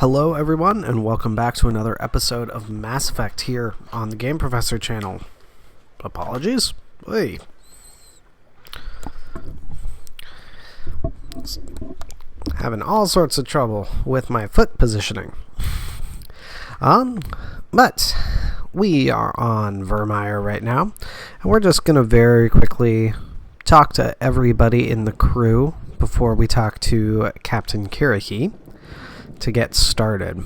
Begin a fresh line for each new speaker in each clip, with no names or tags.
Hello everyone, and welcome back to another episode of Mass Effect here on the Game Professor channel. Apologies. Hey. Having all sorts of trouble with my foot positioning. But we are on Virmire right now, and we're just going to very quickly talk to everybody in the crew before we talk to Captain Kirrahe to get started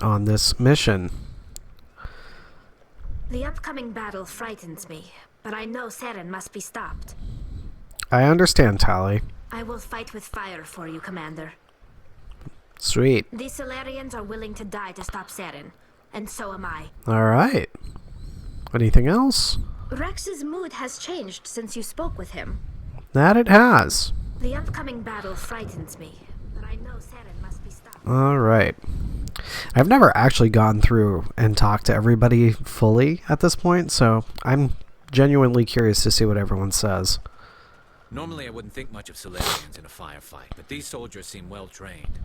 on this mission.
The upcoming battle frightens me, but I know Saren must be stopped.
I understand, Tali.
I will fight with fire for you, Commander.
Sweet.
The Salarians are willing to die to stop Saren, and so am I.
Alright. Anything else?
Wrex's mood has changed since you spoke with him.
That it has.
The upcoming battle frightens me, but I know Saren must be stopped.
Alright. I've never actually gone through and talked to everybody fully at this point, so I'm genuinely curious to see what everyone says.
Normally I wouldn't think much of Salarians in a firefight, but these soldiers seem well trained.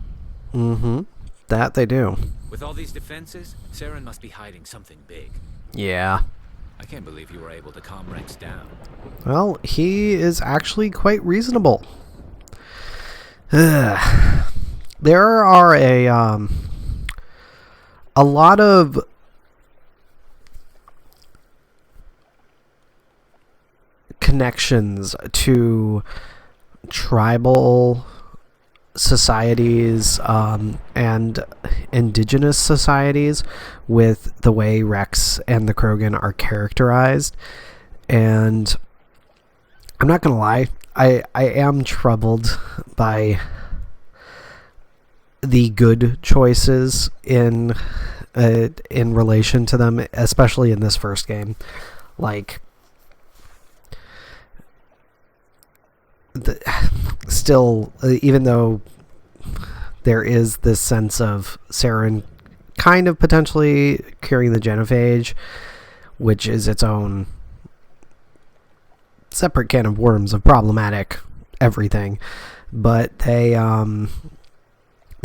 Mm-hmm. That they do.
With all these defenses, Saren must be hiding something big.
Yeah.
I can't believe you were able to calm Wrex down.
Well, he is actually quite reasonable. There are a lot of connections to tribal societies and indigenous societies with the way Wrex and the Krogan are characterized, and I'm not gonna lie, I am troubled by the good choices in relation to them, especially in this first game. Like, still, even though there is this sense of Saren kind of potentially curing the genophage, which is its own separate can of worms of problematic everything, but they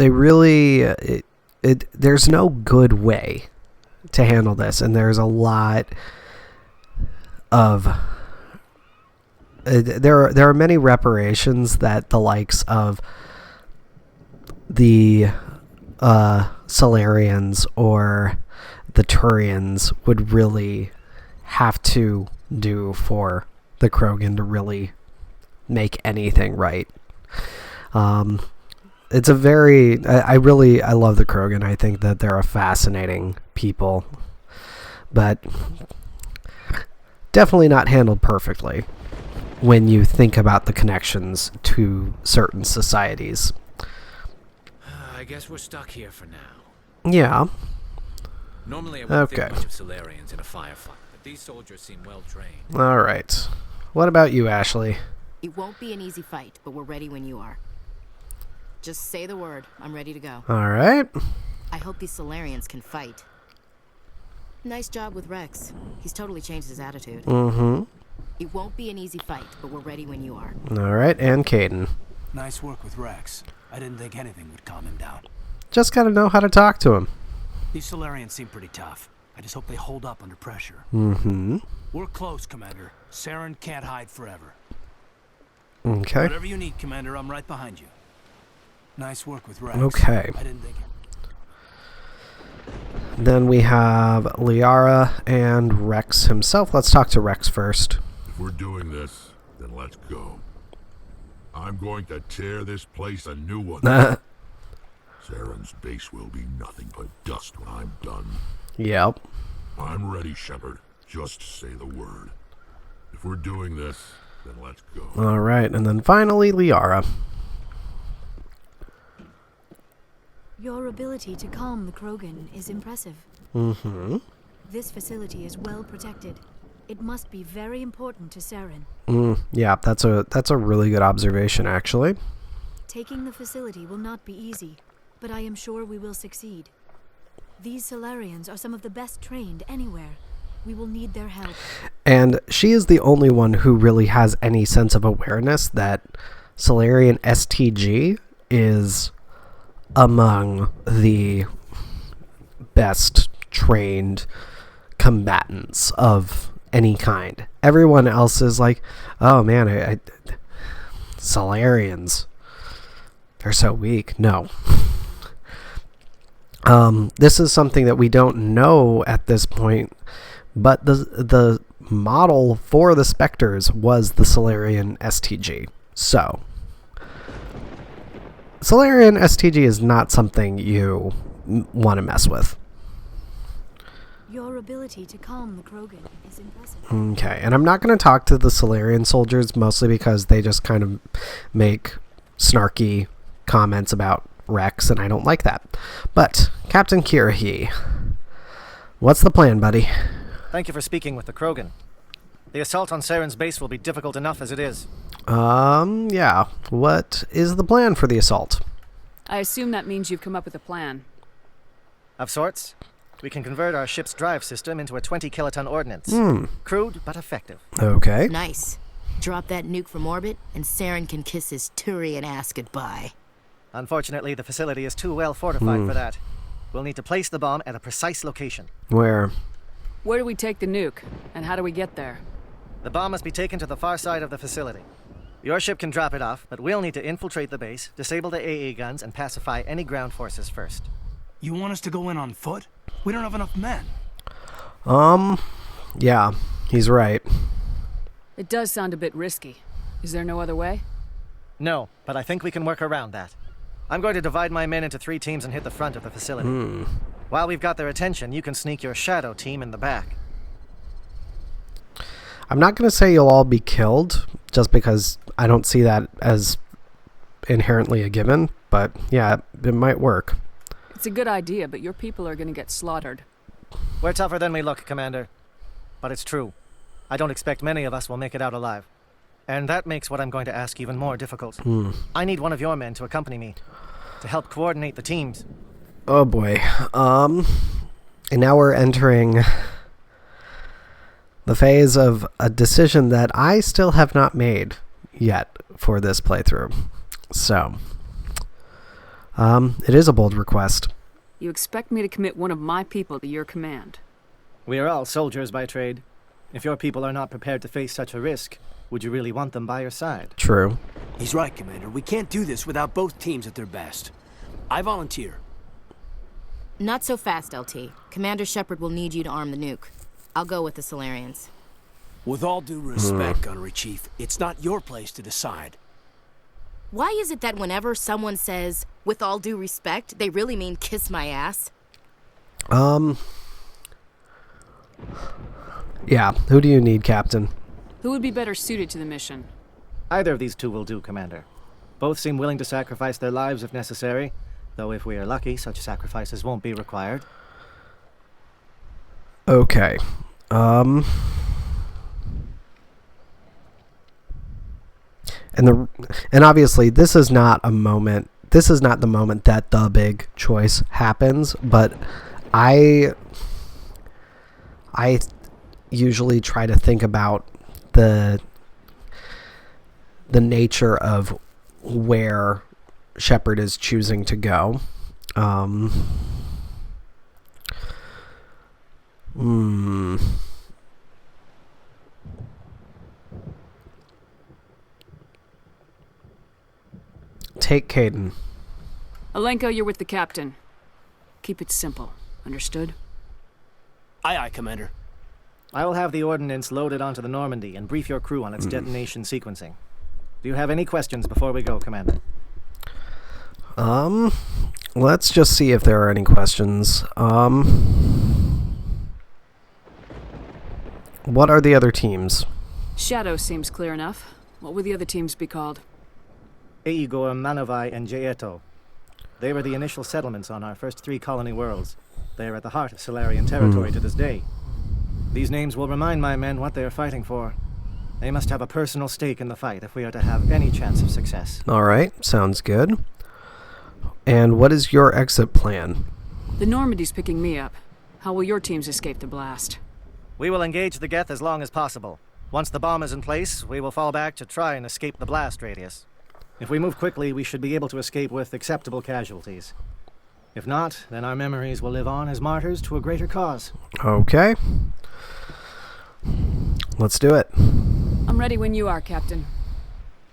really, there's no good way to handle this, and there's a lot of there are many reparations that the likes of the Salarians or the Turians would really have to do for the Krogan to really make anything right. It's a very... I love the Krogan. I think that they're a fascinating people, but definitely not handled perfectly when you think about the connections to certain societies.
I guess we're stuck here for now.
Yeah.
Normally I wouldn't think much of Salarians in a firefight, but these soldiers seem well trained.
Alright. What about you, Ashley?
It won't be an easy fight, but we're ready when you are. Just say the word. I'm ready to go.
Alright.
I hope these Salarians can fight. Nice job with Wrex. He's totally changed his attitude.
Mm-hmm.
It won't be an easy fight, but we're ready when you are.
Alright, and Caden.
Nice work with Wrex. I didn't think anything would calm him down.
Just gotta know how to talk to him.
These Salarians seem pretty tough. I just hope they hold up under pressure.
Mm-hmm.
We're close, Commander. Saren can't hide forever.
Okay.
Whatever you need, Commander, I'm right behind you. Nice work with Wrex.
Okay.
I didn't think it.
Then we have Liara and Wrex himself. Let's talk to Wrex first.
If we're doing this, then let's go. I'm going to tear this place a new one. Saren's base will be nothing but dust when I'm done.
Yep.
I'm ready, Shepard. Just say the word. If we're doing this, then let's go.
Alright, and then finally, Liara.
Your ability to calm the Krogan is impressive.
Mm-hmm.
This facility is well protected. It must be very important to Saren.
Yeah, that's a really good observation, actually.
Taking the facility will not be easy, but I am sure we will succeed. These Salarians are some of the best trained anywhere. We will need their help.
And she is the only one who really has any sense of awareness that Salarian STG is among the best trained combatants of any kind. Everyone else is like, oh man, Salarians, they're so weak. No. This is something that we don't know at this point, but the model for the Spectres was the Salarian STG. So, Salarian STG is not something you want to mess with.
Your ability to calm the Krogan is impressive.
Okay, and I'm not going to talk to the Salarian soldiers, mostly because they just kind of make snarky comments about Wrex, and I don't like that. But, Captain Kirrahe, what's the plan, buddy?
Thank you for speaking with the Krogan. The assault on Saren's base will be difficult enough as it is.
Yeah. What is the plan for the assault?
I assume that means you've come up with a plan.
Of sorts. We can convert our ship's drive system into a 20-kiloton ordnance. Crude, but effective.
Okay.
Nice. Drop that nuke from orbit, and Saren can kiss his Turian ass goodbye.
Unfortunately, the facility is too well fortified for that. We'll need to place the bomb at a precise location.
Where?
Where do we take the nuke, and how do we get there?
The bomb must be taken to the far side of the facility. Your ship can drop it off, but we'll need to infiltrate the base, disable the AA guns, and pacify any ground forces first.
You want us to go in on foot? We don't have enough men.
Yeah, he's right.
It does sound a bit risky. Is there no other way?
No, but I think we can work around that. I'm going to divide my men into 3 teams and hit the front of the facility. While we've got their attention, you can sneak your shadow team in the back.
I'm not going to say you'll all be killed, just because I don't see that as inherently a given, but yeah, it might work.
It's a good idea, but your people are going to get slaughtered.
We're tougher than we look, Commander. But it's true. I don't expect many of us will make it out alive. And that makes what I'm going to ask even more difficult. I need one of your men to accompany me, to help coordinate the teams.
Oh boy. And now we're entering the phase of a decision that I still have not made yet for this playthrough. So, it is a bold request.
You expect me to commit one of my people to your command?
We are all soldiers by trade. If your people are not prepared to face such a risk, would you really want them by your side?
True.
He's right, Commander. We can't do this without both teams at their best. I volunteer.
Not so fast, LT. Commander Shepard will need you to arm the nuke. I'll go with the Salarians.
With all due respect, Gunnery Chief, it's not your place to decide.
Why is it that whenever someone says, with all due respect, they really mean kiss my ass?
Yeah, who do you need, Captain?
Who would be better suited to the mission?
Either of these 2 will do, Commander. Both seem willing to sacrifice their lives if necessary, though if we are lucky, such sacrifices won't be required.
Okay. And obviously this is not the moment that the big choice happens, but I usually try to think about the nature of where Shepard is choosing to go. Take Caden.
Alenko, you're with the captain. Keep it simple. Understood?
Aye, aye, Commander.
I will have the ordnance loaded onto the Normandy and brief your crew on its detonation sequencing. Do you have any questions before we go, Commander?
Let's just see if there are any questions. What are the other teams?
Shadow seems clear enough. What would the other teams be called?
Igor, Manovai, and Jaeto. They were the initial settlements on our first 3 colony worlds. They are at the heart of Salarian territory to this day. These names will remind my men what they are fighting for. They must have a personal stake in the fight if we are to have any chance of success.
Alright, sounds good. And what is your exit plan?
The Normandy's picking me up. How will your teams escape the blast?
We will engage the Geth as long as possible. Once the bomb is in place, we will fall back to try and escape the blast radius. If we move quickly, we should be able to escape with acceptable casualties. If not, then our memories will live on as martyrs to a greater cause.
Okay. Let's do it.
I'm ready when you are, Captain.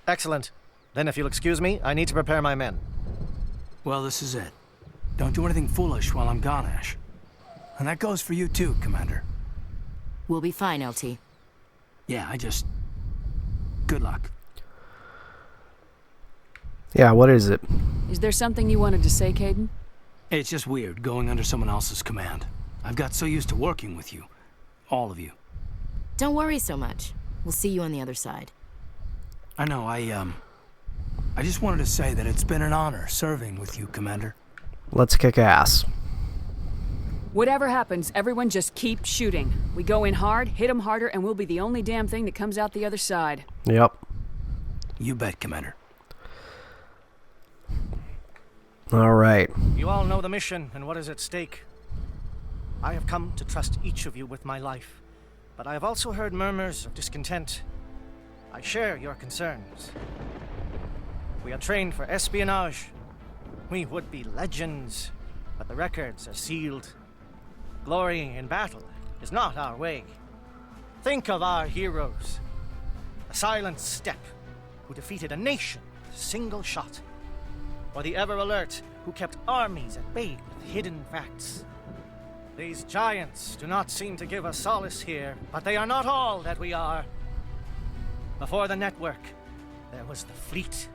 Excellent. Then if you'll excuse me, I need to prepare my men.
Well, this is it. Don't do anything foolish while I'm gone, Ash. And that goes for you too, Commander.
We'll be fine, LT.
Yeah, good luck.
Yeah, what is it?
Is there something you wanted to say, Caden?
It's just weird going under someone else's command. I've got so used to working with you. All of you.
Don't worry so much. We'll see you on the other side.
I know, I just wanted to say that it's been an honor serving with you, Commander.
Let's kick ass.
Whatever happens, everyone just keep shooting. We go in hard, hit them harder, and we'll be the only damn thing that comes out the other side.
Yep.
You bet, Commander.
All right.
You all know the mission and what is at stake. I have come to trust each of you with my life, but I have also heard murmurs of discontent. I share your concerns. We are trained for espionage. We would be legends, but the records are sealed. Glory in battle is not our way. Think of our heroes. The Silent Step, who defeated a nation with a single shot. Or the Ever Alert, who kept armies at bay with hidden facts. These giants do not seem to give us solace here, but they are not all that we are. Before the network, there was the fleet.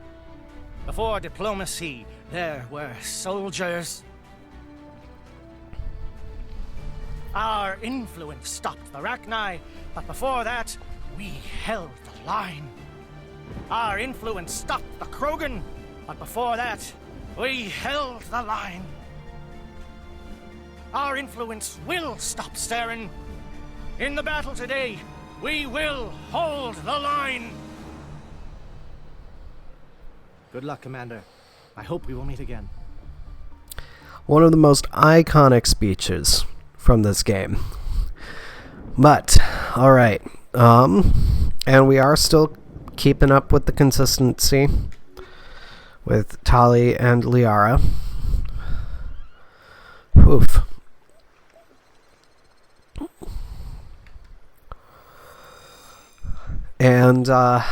Before diplomacy, there were soldiers. Our influence stopped the Rachni, but before that, we held the line. Our influence stopped the Krogan, but before that, we held the line. Our influence will stop Saren. In the battle today, we will hold the line. Good luck, Commander. I hope we will meet again.
One of the most iconic speeches from this game. But, alright. And we are still keeping up with the consistency with Tali and Liara. Oof. And, yeah,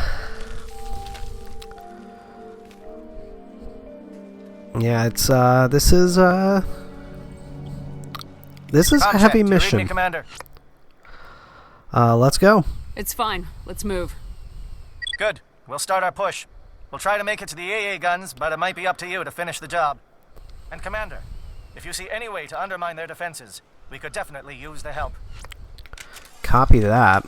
it's, this is a heavy mission.
Read me, Commander.
Let's go.
It's fine. Let's move.
Good. We'll start our push. We'll try to make it to the AA guns, but it might be up to you to finish the job. And Commander, if you see any way to undermine their defenses, we could definitely use the help.
Copy that.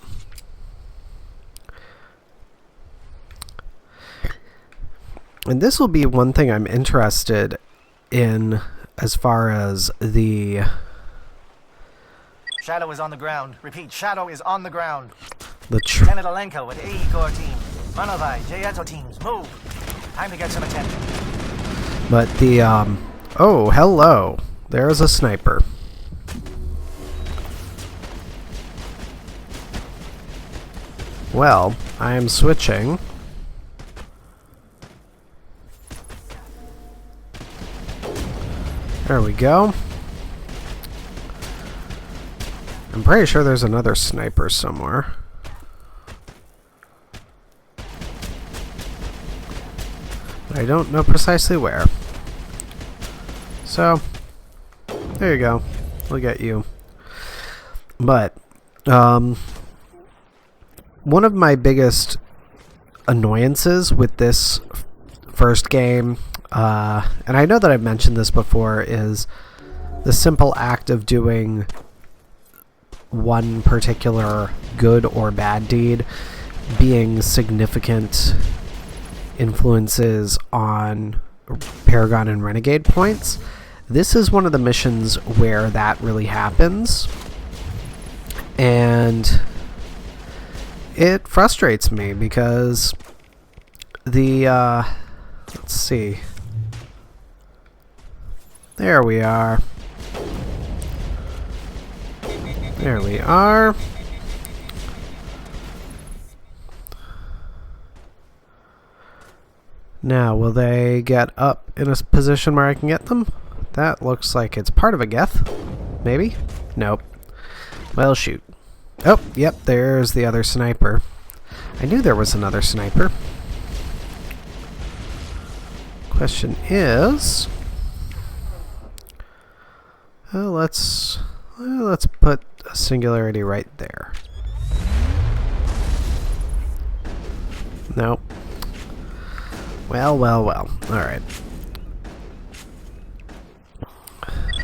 And this will be one thing I'm interested in as far as the...
Shadow is on the ground. Repeat, Shadow is on the ground.
Lieutenant
Alenko with AE Corps team. Manovai, Jayeto teams, move. Time to get some attention.
But the, oh, hello. There's a sniper. Well, I am switching. There we go. I'm pretty sure there's another sniper somewhere. I don't know precisely where. So, there you go. We'll get you. But, one of my biggest annoyances with this first game, and I know that I've mentioned this before, is the simple act of doing one particular good or bad deed being significant influences on Paragon and Renegade points. This is one of the missions where that really happens, and it frustrates me because the let's see, there we are. There we are. Now, will they get up in a position where I can get them? That looks like it's part of a geth. Maybe? Nope. Well, shoot. Oh, yep, there's the other sniper. I knew there was another sniper. Question is... let's put a singularity right there. Nope. Well. Alright.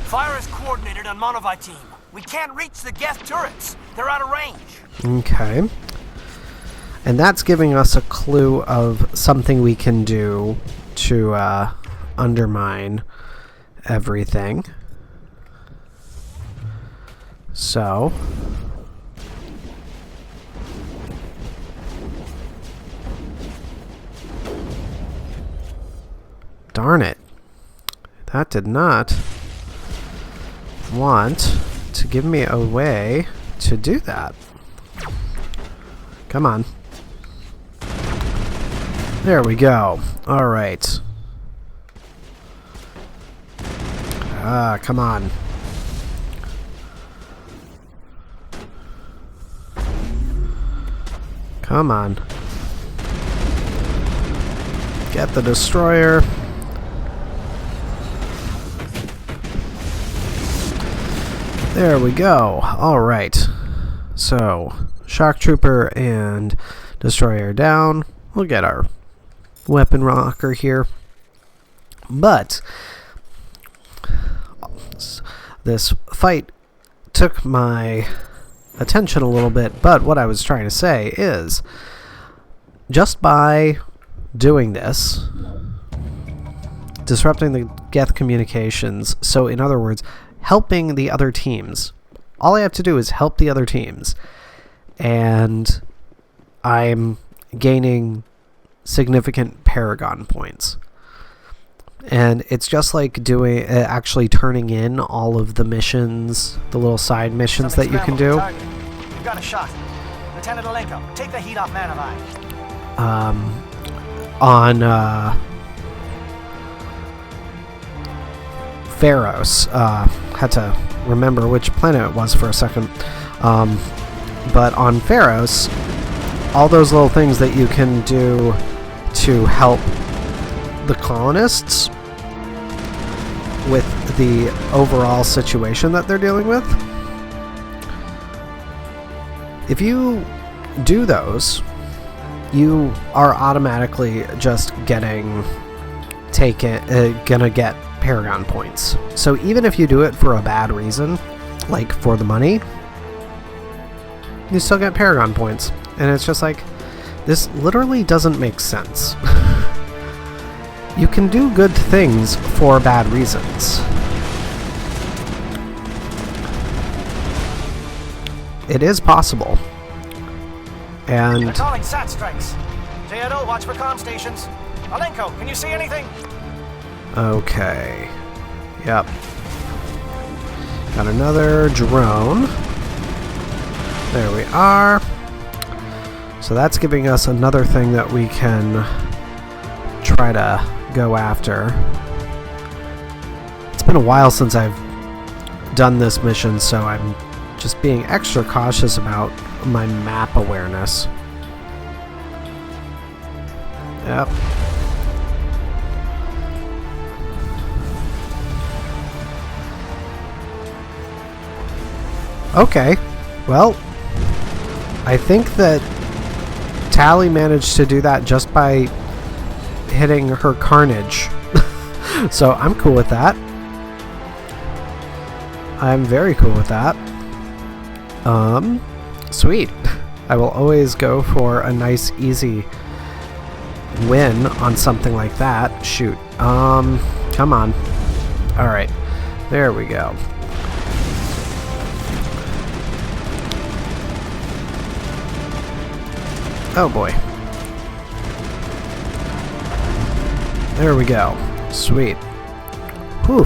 Fire is coordinated on Monavai team. We can't reach the Geth turrets. They're out of range.
Okay. And that's giving us a clue of something we can do to undermine everything. So... darn it. That did not want to give me a way to do that. Come on. There we go. Alright. Come on. Come on. Get the destroyer. There we go. Alright. So, shock trooper and destroyer down. We'll get our weapon rocker here. But this fight took my attention a little bit, but what I was trying to say is just by doing this, disrupting the Geth communications, so in other words, helping the other teams. All I have to do is help the other teams, and I'm gaining significant Paragon points. And it's just like doing, actually turning in all of the missions, the little side missions that you can do.
You've got a shot. Lieutenant Alenko, take the heat off Manavai.
On Pharos. Had to remember which planet it was for a second. But on Pharos, all those little things that you can do to help the colonists with the overall situation that they're dealing with. If you do those, you are automatically just gonna get Paragon points. So even if you do it for a bad reason, like for the money, you still get Paragon points. And it's just like, this literally doesn't make sense. You can do good things for bad reasons. It is possible. And
they're calling SAT strikes. JNO, watch for comm stations. Alenko, can you see anything?
Okay. Yep. Got another drone. There we are. So that's giving us another thing that we can try to go after. It's been a while since I've done this mission, so I'm just being extra cautious about my map awareness. Yep. Okay. Well, I think that Tally managed to do that just by hitting her carnage. So I'm cool with that. I'm very cool with that. Sweet. I will always go for a nice, easy win on something like that. Shoot. Come on. Alright. There we go. Oh boy. There we go. Sweet. Whew.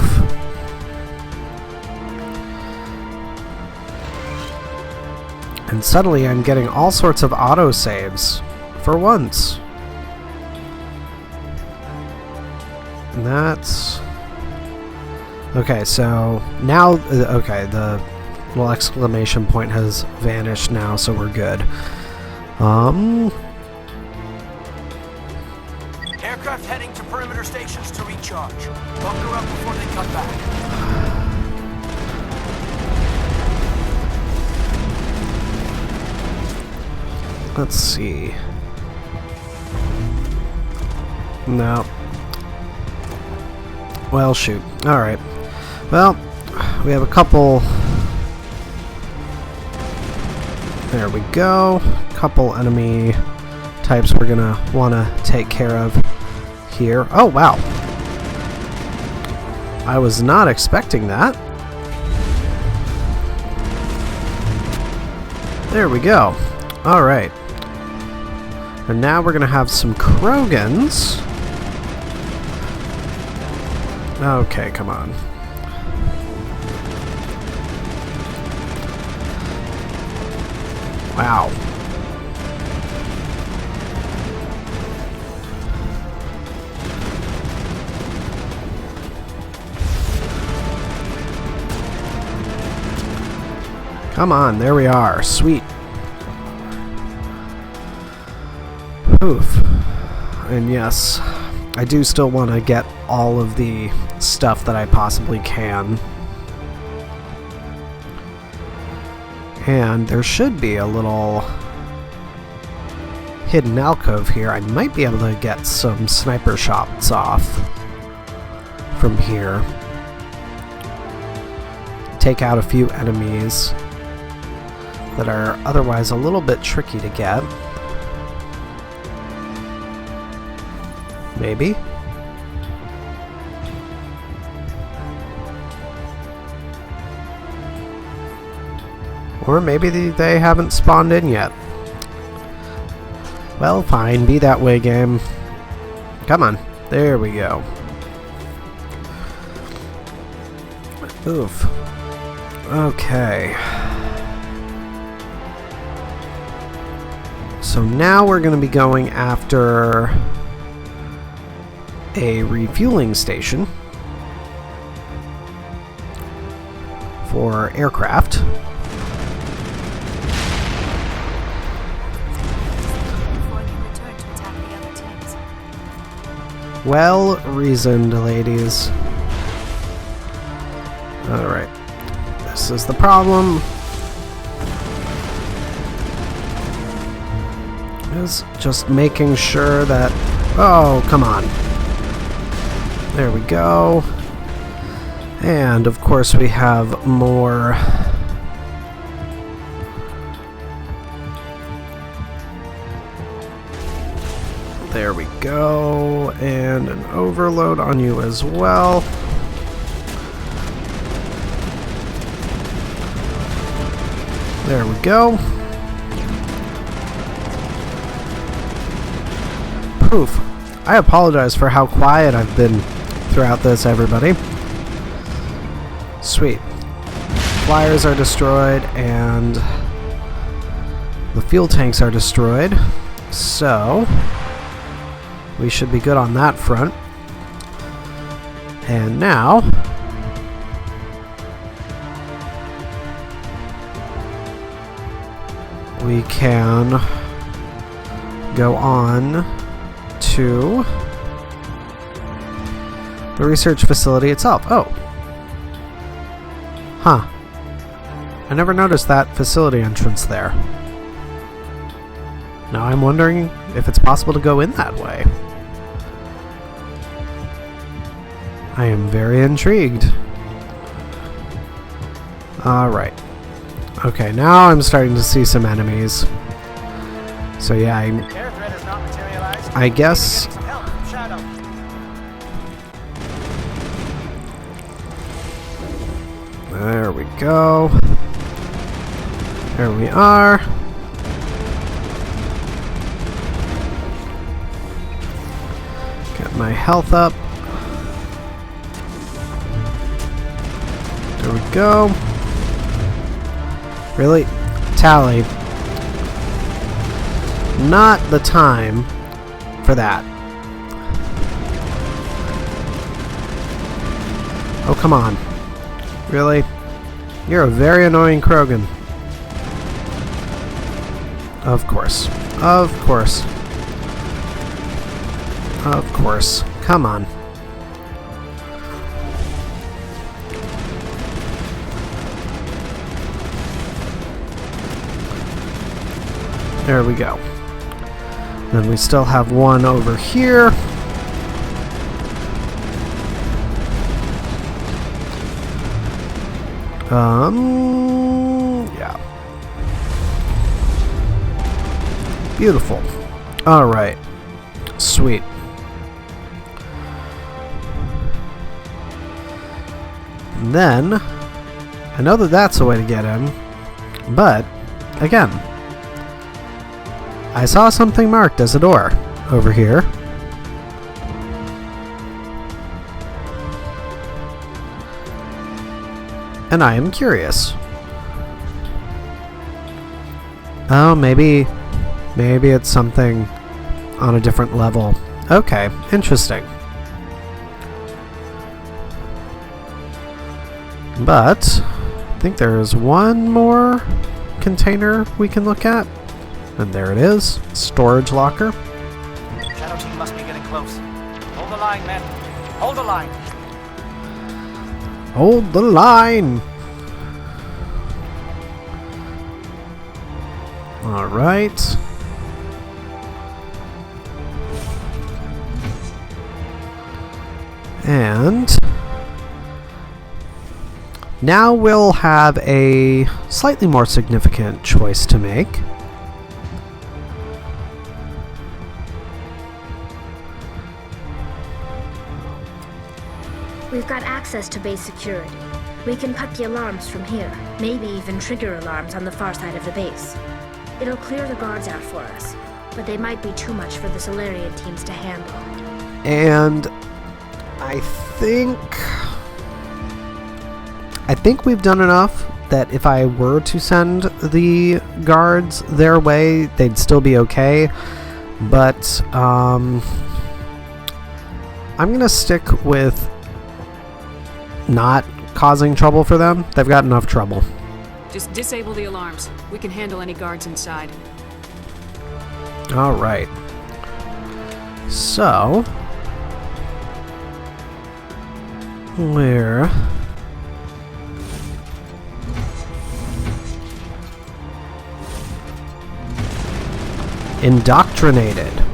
And suddenly I'm getting all sorts of autosaves for once. And that's... Okay, so now... Okay, the little exclamation point has vanished now, so we're good.
Aircraft heading to perimeter stations to recharge. Bunker up before they cut back.
Let's see. No. Well, shoot. Alright. Well, we have a couple... There we go. Couple enemy types we're gonna want to take care of here. Oh, wow. I was not expecting that. There we go. Alright. And now we're gonna have some Krogans. Okay, come on. Wow. Come on, there we are. Sweet. Oof. And yes, I do still want to get all of the stuff that I possibly can. And there should be a little hidden alcove here. I might be able to get some sniper shots off from here. Take out a few enemies that are otherwise a little bit tricky to get. Maybe. Or maybe they haven't spawned in yet. Well, fine. Be that way, game. Come on. There we go. Oof. Okay. So now we're going to be going after a refueling station for aircraft. Well reasoned, ladies. Alright. This is the problem. Is just making sure that... Oh, come on. There we go. And, of course, we have more... There we go, and an overload on you as well. There we go. Poof. I apologize for how quiet I've been throughout this, everybody. Sweet. Flyers are destroyed, and the fuel tanks are destroyed. So... we should be good on that front. And now... we can go on to the research facility itself. Oh. Huh. I never noticed that facility entrance there. Now I'm wondering if it's possible to go in that way. I am very intrigued. Alright. Okay, now I'm starting to see some enemies. So yeah, I guess... There we go. There we are. Get my health up. There we go. Really? Tally. Not the time for that. Oh, come on. Really? You're a very annoying Krogan. Of course. Of course. Of course. Come on. There we go. Then we still have one over here. Yeah. Beautiful. Alright. Sweet. And then, I know that that's the way to get in, but, again, I saw something marked as a door over here. And I am curious. Oh, maybe it's something on a different level. Okay, interesting. But I think there is one more container we can look at. And there it is. Storage locker.
Shadow team must be getting close. Hold the line, men. Hold the line.
Hold the line! Alright. And now we'll have a slightly more significant choice to make.
We've got access to base security. We can cut the alarms from here, maybe even trigger alarms on the far side of the base. It'll clear the guards out for us, but they might be too much for the Salarian teams to handle.
And I think we've done enough that if I were to send the guards their way, they'd still be okay. But I'm gonna stick with not causing trouble for them. They've got enough trouble.
Just disable the alarms. We can handle any guards inside.
Alright. So, we're indoctrinated.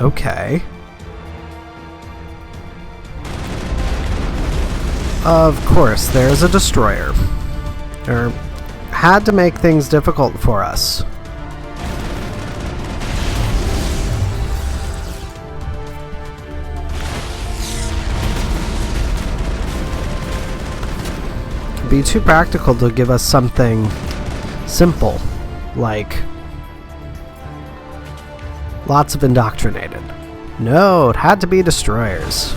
Okay. Of course, there's a destroyer. Had to make things difficult for us. It'd be too practical to give us something simple, like lots of indoctrinated. No, it had to be destroyers.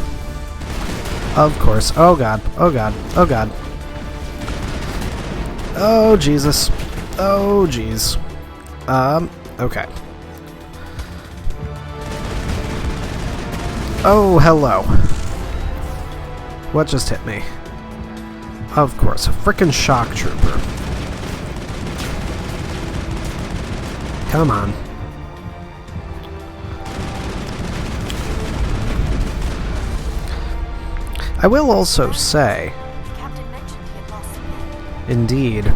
Of course. Oh god. Oh god. Oh god. Oh Jesus. Oh jeez. Okay. Oh, hello. What just hit me? Of course, a frickin' shock trooper. Come on. I will also say,
Captain mentioned he had lost some men.
indeed,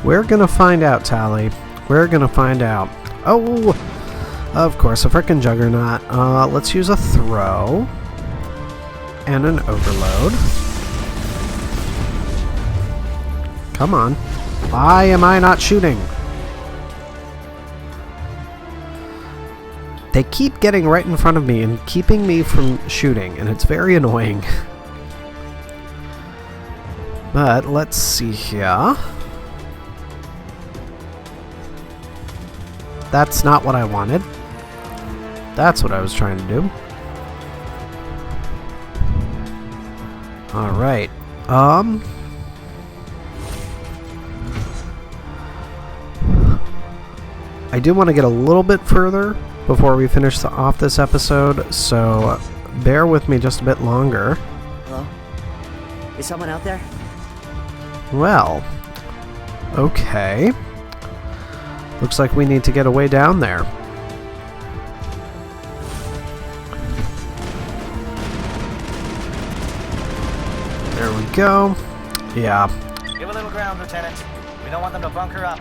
we're gonna find out, Tally. We're gonna find out. Oh, of course, a frickin' juggernaut. Let's use a throw and an overload. Come on. Why am I not shooting? They keep getting right in front of me and keeping me from shooting, and it's very annoying. But let's see here. That's not what I wanted. That's what I was trying to do. Alright. I do want to get a little bit further before we finish off this episode, so bear with me just a bit longer.
Hello? Is someone out there?
Well, okay. Looks like we need to get a way down there. There we go. Yeah.
Give a little ground, Lieutenant. We don't want them to bunker up.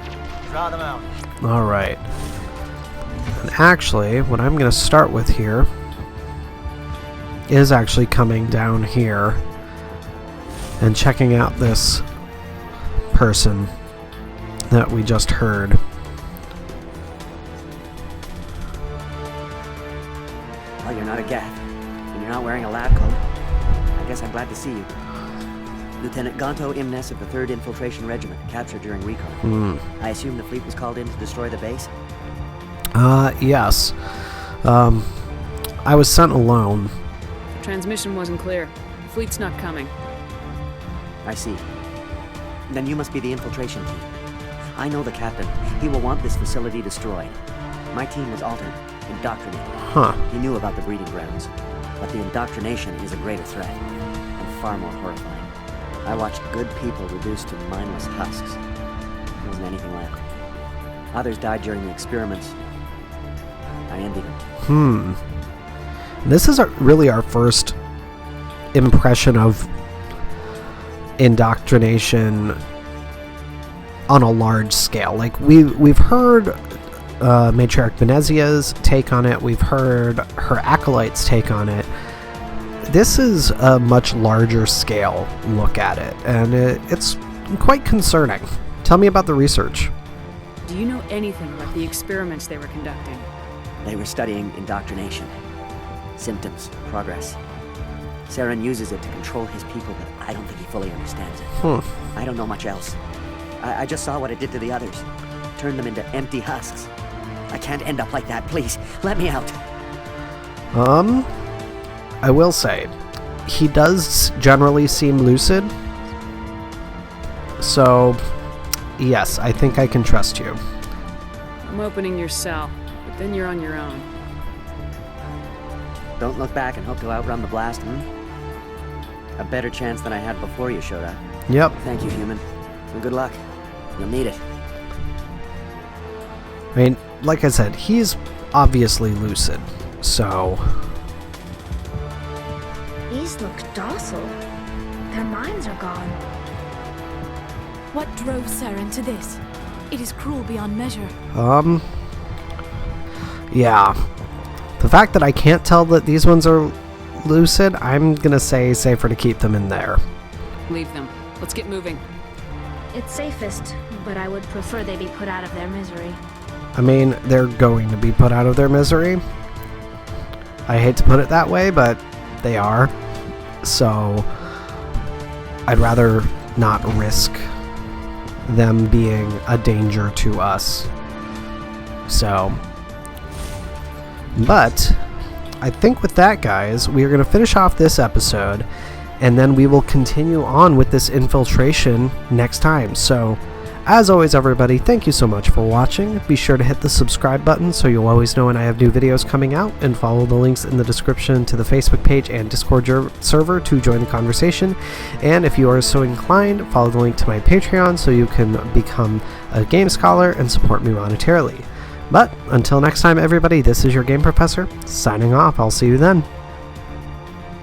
Draw them out.
Alright. And actually, what I'm going to start with here is actually coming down here and checking out this person that we just heard.
Well, you're not a Gath, and you're not wearing a lab coat. I guess I'm glad to see you. Lieutenant Gonto Imnes of the 3rd Infiltration Regiment, captured during recon. I assume the fleet was called in to destroy the base?
Yes. I was sent alone.
The transmission wasn't clear. The fleet's not coming.
I see. Then you must be the infiltration team. I know the captain. He will want this facility destroyed. My team was altered, indoctrinated.
Huh.
He knew about the breeding grounds, but the indoctrination is a greater threat, and far more horrifying. I watched good people reduced to mindless husks. There wasn't anything left. Others died during the experiments. I envied them.
This is really our first impression of indoctrination on a large scale. Like, we've heard Matriarch Benezia's take on it. We've heard her acolytes' take on it. This is a much larger scale look at it, and it's quite concerning. Tell me about the research.
Do you know anything about the experiments they were conducting?
They were studying indoctrination. Symptoms, progress. Saren uses it to control his people, but I don't think he fully understands it. I don't know much else. I just saw what it did to the others. Turned them into empty husks. I can't end up like that, please. Let me out.
I will say, he does generally seem lucid. So, yes, I think I can trust you.
I'm opening your cell, but then you're on your own.
Don't look back and hope to outrun the blast, A better chance than I had before you showed up.
Yep.
Thank you, human. And good luck. You'll need it.
I mean, like I said, he's obviously lucid, so...
These look docile. Their minds are gone.
What drove Saren to this? It is cruel beyond measure.
Yeah. The fact that I can't tell that these ones are lucid, I'm gonna say safer to keep them in there.
Leave them. Let's get moving.
It's safest, but I would prefer they be put out of their misery.
I mean, they're going to be put out of their misery. I hate to put it that way, but they are. So, I'd rather not risk them being a danger to us. So, but I think with that, guys, we are going to finish off this episode, and then we will continue on with this infiltration next time. So, as always, everybody, thank you so much for watching. Be sure to hit the subscribe button so you'll always know when I have new videos coming out, and follow the links in the description to the Facebook page and Discord server to join the conversation. And if you are so inclined, follow the link to my Patreon so you can become a game scholar and support me monetarily. But until next time, everybody, this is your Game Professor, signing off. I'll see you then.